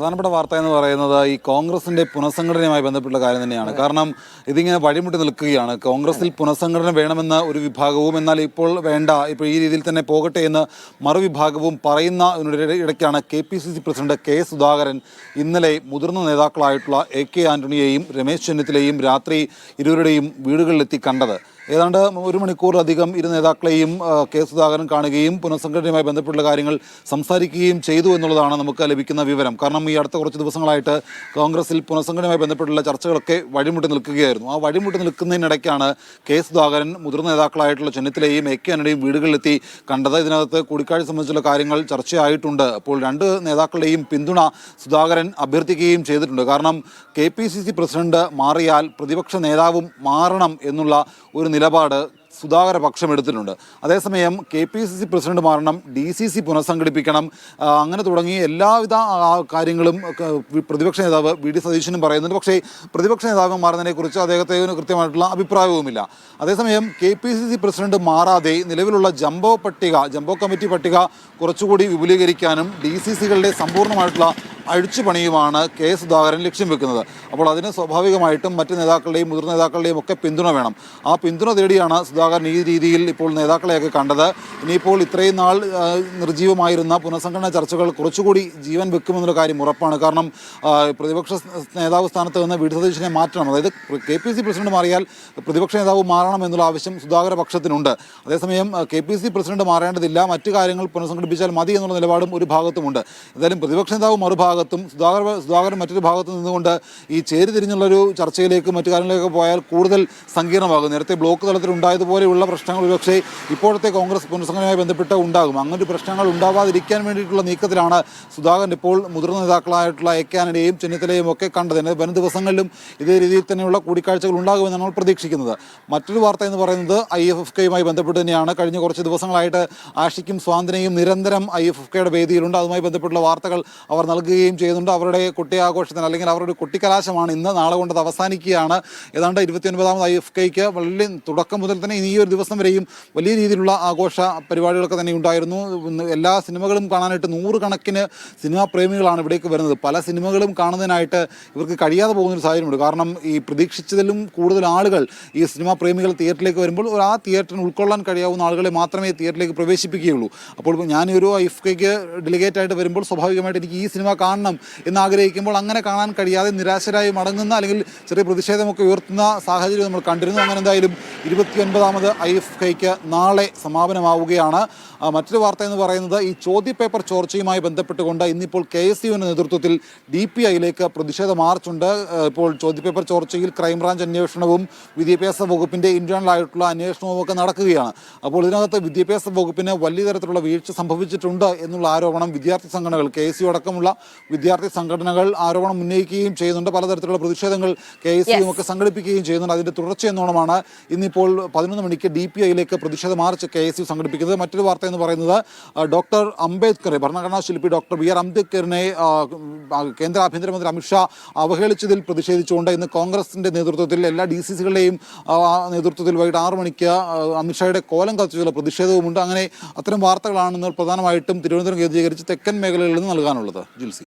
പ്രധാനപ്പെട്ട വാർത്ത എന്ന് പറയുന്നത് ഈ കോൺഗ്രസിന്റെ പുനഃസംഘടനയുമായി ബന്ധപ്പെട്ട കാര്യം തന്നെയാണ്. കാരണം ഇതിങ്ങനെ വഴിമുട്ടി നിൽക്കുകയാണ്. കോൺഗ്രസിൽ പുനഃസംഘടന വേണമെന്ന ഒരു വിഭാഗവും, എന്നാൽ ഇപ്പോൾ വേണ്ട, ഇപ്പോൾ ഈ രീതിയിൽ തന്നെ പോകട്ടെ എന്ന് മറുവിഭാഗവും പറയുന്ന ഇടയ്ക്കാണ് KPCC പ്രസിഡന്റ് K സുധാകരൻ ഇന്നലെ മുതിർന്ന നേതാക്കളായിട്ടുള്ള AK ആന്റണിയെയും രമേശ് ചെന്നിത്തലയും രാത്രി ഇരുവരുടെയും വീടുകളിലെത്തി കണ്ടത്. ഏതാണ്ട് 1 മണിക്കൂറിലധികം ഇരു നേതാക്കളെയും K സുധാകരൻ കാണുകയും പുനഃസംഘടനയുമായി ബന്ധപ്പെട്ടുള്ള കാര്യങ്ങൾ സംസാരിക്കുകയും ചെയ്തു എന്നുള്ളതാണ് നമുക്ക് ലഭിക്കുന്ന വിവരം. കാരണം ഈ അടുത്ത കുറച്ച് ദിവസങ്ങളായിട്ട് കോൺഗ്രസിൽ പുനഃസംഘടനയുമായി ബന്ധപ്പെട്ടുള്ള ചർച്ചകളൊക്കെ വഴിമുട്ടി നിൽക്കുകയായിരുന്നു. ആ വഴിമുട്ടി നിൽക്കുന്നതിനിടയ്ക്കാണ് K സുധാകരൻ മുതിർന്ന നേതാക്കളായിട്ടുള്ള ചെന്നിത്തലയും AK ആന്റണിയും വീടുകളിലെത്തി കണ്ടത്. ഇതിനകത്ത് കൂടിക്കാഴ്ച സംബന്ധിച്ചുള്ള കാര്യങ്ങൾ ചർച്ചയായിട്ടുണ്ട്. അപ്പോൾ 2 നേതാക്കളുടെയും പിന്തുണ സുധാകരൻ അഭ്യർത്ഥിക്കുകയും ചെയ്തിട്ടുണ്ട്. കാരണം KPCC പ്രസിഡന്റ് മാറിയാൽ പ്രതിപക്ഷ നേതാവും മാറണം എന്നുള്ള ഒരു നിലപാട് സുധാകര പക്ഷം എടുത്തിട്ടുണ്ട്. അതേസമയം KPCC പ്രസിഡന്റ് മാറണം, DCC പുനഃസംഘടിപ്പിക്കണം, അങ്ങനെ തുടങ്ങി എല്ലാവിധ കാര്യങ്ങളും പ്രതിപക്ഷ നേതാവ് VD സതീശനും പറയുന്നുണ്ട്. പക്ഷേ പ്രതിപക്ഷ നേതാവ് മാറുന്നതിനെക്കുറിച്ച് അദ്ദേഹത്തിന് കൃത്യമായിട്ടുള്ള അഭിപ്രായവുമില്ല. അതേസമയം KPCC പ്രസിഡന്റ് മാറാതെ നിലവിലുള്ള ജംബോ കമ്മിറ്റി പട്ടിക കുറച്ചുകൂടി വിപുലീകരിക്കാനും DCCകളുടെ സമ്പൂർണ്ണമായിട്ടുള്ള അഴിച്ചുപണിയുമാണ് K സുധാകരൻ ലക്ഷ്യം വെക്കുന്നത്. അപ്പോൾ അതിന് സ്വാഭാവികമായിട്ടും മറ്റ് നേതാക്കളുടെയും മുതിർന്ന നേതാക്കളുടെയും ഒക്കെ പിന്തുണ വേണം. ആ പിന്തുണ തേടിയാണ് സുധാകരൻ ഈ രീതിയിൽ ഇപ്പോൾ നേതാക്കളെയൊക്കെ കണ്ടത്. ഇനിയിപ്പോൾ ഇത്രയും നാൾ നിർജ്ജീവമായിരുന്ന പുനഃസംഘടനാ ചർച്ചകൾ കുറച്ചുകൂടി ജീവൻ വെക്കുമെന്നുള്ള കാര്യം ഉറപ്പാണ്. കാരണം പ്രതിപക്ഷ നേതാവ് സ്ഥാനത്ത് നിന്ന് VD സതീശനെ മാറ്റണം, അതായത് KPCC പ്രസിഡന്റ് മാറിയാൽ പ്രതിപക്ഷ നേതാവ് മാറണം എന്നുള്ള ആവശ്യം സുധാകര പക്ഷത്തിനുണ്ട്. അതേസമയം KPCC പ്രസിഡന്റ് മാറേണ്ടതില്ല, മറ്റു കാര്യങ്ങൾ പുനഃസംഘടിപ്പിച്ചാൽ മതി എന്നുള്ള നിലപാടും ഒരു ഭാഗത്തുമുണ്ട്. എന്തായാലും പ്രതിപക്ഷ നേതാവ് മറുഭാഗത്തും സുധാകരൻ മറ്റൊരു ഭാഗത്ത് നിന്നുകൊണ്ട് ഈ ചേരിതിരിഞ്ഞുള്ളൊരു ചർച്ചയിലേക്ക് മറ്റു കാര്യങ്ങളിലേക്ക് പോയാൽ കൂടുതൽ സങ്കീർണമാകും. നേരത്തെ ബ്ലോക്ക് തലത്തിൽ ഉണ്ടായതുപോലെയുള്ള പ്രശ്നങ്ങൾ ഒരുപക്ഷെ ഇപ്പോഴത്തെ കോൺഗ്രസ് പുനഃസംഘടനയുമായി ബന്ധപ്പെട്ട് ഉണ്ടാകും. അങ്ങനൊരു പ്രശ്നങ്ങൾ ഉണ്ടാവാതിരിക്കാൻ വേണ്ടിയിട്ടുള്ള നീക്കത്തിലാണ് സുധാകരൻ ഇപ്പോൾ മുതിർന്ന നേതാക്കളായിട്ടുള്ള AK ആന്റണിയെയും ചെന്നിത്തലയും ഒക്കെ കണ്ടത്. വരും ദിവസങ്ങളിലും ഇതേ രീതിയിൽ തന്നെയുള്ള കൂടിക്കാഴ്ചകൾ ഉണ്ടാകുമെന്നാണ് നമ്മൾ പ്രതീക്ഷിക്കുന്നത്. മറ്റൊരു വാർത്ത എന്ന് പറയുന്നത് IFFK-യുമായി ബന്ധപ്പെട്ട് തന്നെയാണ്. കഴിഞ്ഞ കുറച്ച് ദിവസങ്ങളായിട്ട് ആഷിക്കും സ്വാന്തനയും നിരന്തരം IFFK-യുടെ വേദിയിലുണ്ട്. അതുമായി ബന്ധപ്പെട്ടുള്ള വാർത്തകൾ അവർ നൽകുകയും ചെയ്യുന്നുണ്ട്. അവരുടെ കുട്ടിയാഘോഷത്തിന് അല്ലെങ്കിൽ അവരുടെ കുട്ടിക്കലാശമാണ് ഇന്ന്, നാളെ കൊണ്ടത് അവസാനിക്കുകയാണ്. ഏതാണ്ട് 29ാമത് IFFK-ക്ക് വളരെ തുടക്കം മുതൽ തന്നെ ഈ ഒരു ദിവസം വരെയും വലിയ രീതിയിലുള്ള ആഘോഷ പരിപാടികളൊക്കെ തന്നെ ഉണ്ടായിരുന്നു. എല്ലാ സിനിമകളും കാണാനായിട്ട് 100 കണക്കിന് സിനിമാ പ്രേമികളാണ് ഇവിടേക്ക് വരുന്നത്. പല സിനിമകളും കാണുന്നതിനായിട്ട് ഇവർക്ക് കഴിയാതെ പോകുന്നൊരു സാഹചര്യമുണ്ട്. കാരണം ഈ പ്രതീക്ഷിച്ചതിലും കൂടുതൽ ആളുകൾ ഈ സിനിമാ പ്രേമികൾ തിയേറ്ററിലേക്ക് വരുമ്പോൾ ആ തിയേറ്ററിന് ഉൾക്കൊള്ളാൻ കഴിയാവുന്ന ആളുകളെ മാത്രമേ തിയേറ്ററിലേക്ക് പ്രവേശിപ്പിക്കുകയുള്ളൂ. അപ്പോൾ ഞാനൊരു IFFK-ക്ക് ഡെലിഗേറ്റായിട്ട് വരുമ്പോൾ സ്വാഭാവികമായിട്ട് എനിക്ക് ഈ സിനിമ കാണണം എന്നാഗ്രഹിക്കുമ്പോൾ അങ്ങനെ കാണാൻ കഴിയാതെ നിരാശരായി മടങ്ങുന്ന അല്ലെങ്കിൽ ചെറിയ പ്രതിഷേധമൊക്കെ ഉയർത്തുന്ന സാഹചര്യം നമ്മൾ കണ്ടിരുന്നു. അങ്ങനെ എന്തായാലും 29ാമത് IFFK-ക്ക് നാളെ സമാപനമാവുകയാണ്. മറ്റൊരു വാർത്ത എന്ന് പറയുന്നത് ഈ ചോദ്യപേപ്പർ ചോർച്ചയുമായി ബന്ധപ്പെട്ടുകൊണ്ട് ഇന്നിപ്പോൾ KSUവിൻ്റെ നേതൃത്വത്തിൽ DPI-യിലേക്ക് പ്രതിഷേധ മാർച്ചുണ്ട്. ഇപ്പോൾ ചോദ്യപേപ്പർ ചോർച്ചയിൽ ക്രൈംബ്രാഞ്ച് അന്വേഷണവും വിദ്യാഭ്യാസ വകുപ്പിൻ്റെ ഇന്റേണൽ ആയിട്ടുള്ള അന്വേഷണവും ഒക്കെ നടക്കുകയാണ്. അപ്പോൾ ഇതിനകത്ത് വിദ്യാഭ്യാസ വകുപ്പിന് വലിയ തരത്തിലുള്ള വീഴ്ച സംഭവിച്ചിട്ടുണ്ട് എന്നുള്ള ആരോപണം വിദ്യാർത്ഥി സംഘടനകൾ, KSU അടക്കമുള്ള വിദ്യാർത്ഥി സംഘടനകൾ ആരോപണം ഉന്നയിക്കുകയും ചെയ്യുന്നുണ്ട്. പലതരത്തിലുള്ള പ്രതിഷേധങ്ങൾ KSU ഒക്കെ സംഘടിപ്പിക്കുകയും ചെയ്യുന്നുണ്ട്. അതിൻ്റെ തുടർച്ചയെന്നോണമാണ് ഇന്നിപ്പോൾ 11 മണിക്ക് DPI-യിലേക്ക് പ്രതിഷേധ മാർച്ച് KSU സംഘടിപ്പിക്കുന്നത്. മറ്റൊരു വാർത്ത എന്ന് പറയുന്നത് ഡോക്ടർ അംബേദ്കറെ, ഭരണഘടനാ ശില്പി ഡോക്ടർ BR അംബേദ്കറിനെ കേന്ദ്ര ആഭ്യന്തരമന്ത്രി അമിത്ഷാ അവഹേളിച്ചതിൽ പ്രതിഷേധിച്ചുകൊണ്ട് ഇന്ന് കോൺഗ്രസിൻ്റെ നേതൃത്വത്തിൽ എല്ലാ DCCകളുടെയും നേതൃത്വത്തിൽ വൈകിട്ട് 6 മണിക്ക് അമിത്ഷായുടെ കോലം കത്തിച്ചുള്ള പ്രതിഷേധവുമുണ്ട്. അങ്ങനെ അത്തരം വാർത്തകളാണ് പ്രധാനമായിട്ടും തിരുവനന്തപുരം കേന്ദ്രീകരിച്ച് തെക്കൻ മേഖലകളിൽ നിന്ന് നൽകാനുള്ളത്. ജിൽസി.